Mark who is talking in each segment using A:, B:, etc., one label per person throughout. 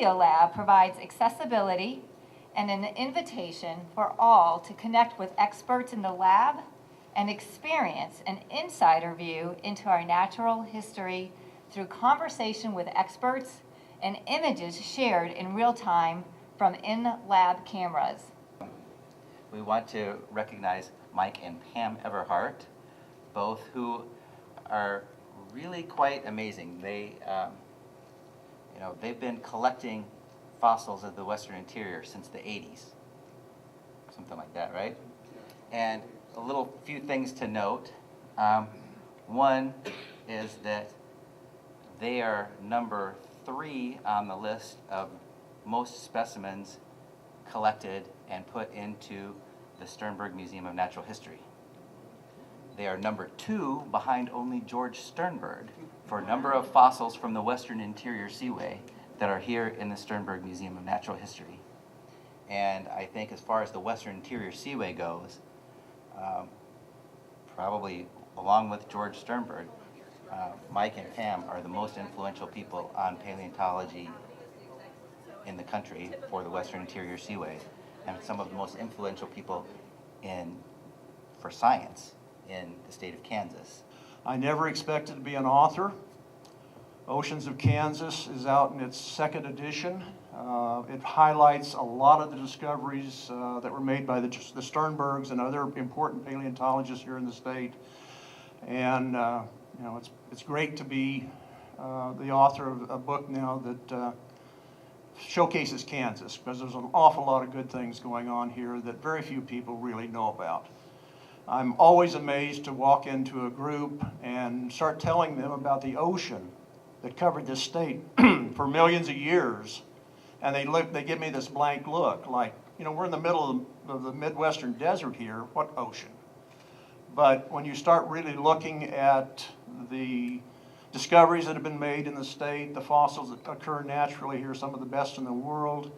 A: Paleo Lab provides accessibility and an invitation for all to connect with experts in the lab and experience an insider view into our natural history through conversation with experts and images shared in real time from in-lab cameras.
B: We want to recognize Mike and Pam Everhart, both who are really quite amazing. They've been collecting fossils of the Western Interior since the 80s, something like that, right? And a few things to note. One is that they are number 3 on the list of most specimens collected and put into the Sternberg Museum of Natural History. They are number 2 behind only George Sternberg for a number of fossils from the Western Interior Seaway that are here in the Sternberg Museum of Natural History. And I think as far as the Western Interior Seaway goes, probably along with George Sternberg, Mike and Pam are the most influential people on paleontology in the country for the Western Interior Seaway, and some of the most influential people for science in the state of Kansas.
C: I never expected to be an author. Oceans of Kansas is out in its 2nd edition. It highlights a lot of the discoveries that were made by the Sternbergs and other important paleontologists here in the state. And it's great to be the author of a book now that showcases Kansas, because there's an awful lot of good things going on here that very few people really know about. I'm always amazed to walk into a group and start telling them about the ocean that covered this state for millions of years, and they give me this blank look, like, we're in the middle of the Midwestern desert here, what ocean? But when you start really looking at the discoveries that have been made in the state, the fossils that occur naturally here, some of the best in the world,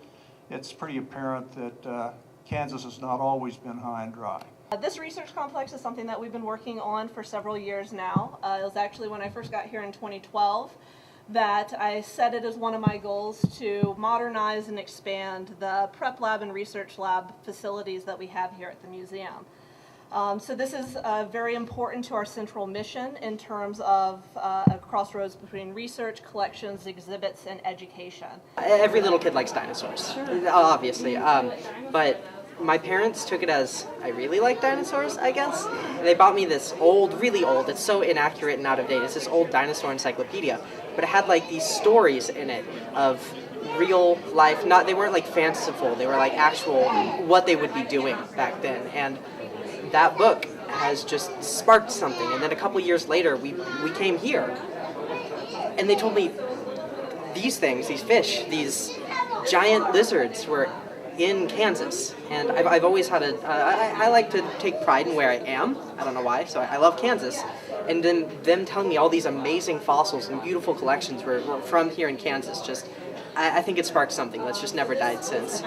C: it's pretty apparent that Kansas has not always been high and dry.
D: This research complex is something that we've been working on for several years now. It was actually when I first got here in 2012 that I set it as one of my goals to modernize and expand the prep lab and research lab facilities that we have here at the museum. So this is very important to our central mission in terms of a crossroads between research, collections, exhibits, and education.
E: Every little kid likes dinosaurs, obviously, but my parents took it as, I really like dinosaurs, I guess. And they bought me this really old, it's so inaccurate and out of date, it's this old dinosaur encyclopedia, but it had like these stories in it of real life, they weren't like fanciful, they were like actual, what they would be doing back then. And that book has just sparked something. And then a couple years later, we came here, and they told me these things, these fish, these giant lizards were in Kansas. And I've always had I like to take pride in where I am. I don't know why, so I love Kansas. And then them telling me all these amazing fossils and beautiful collections were from here in Kansas, I think it sparked something that's just never died since.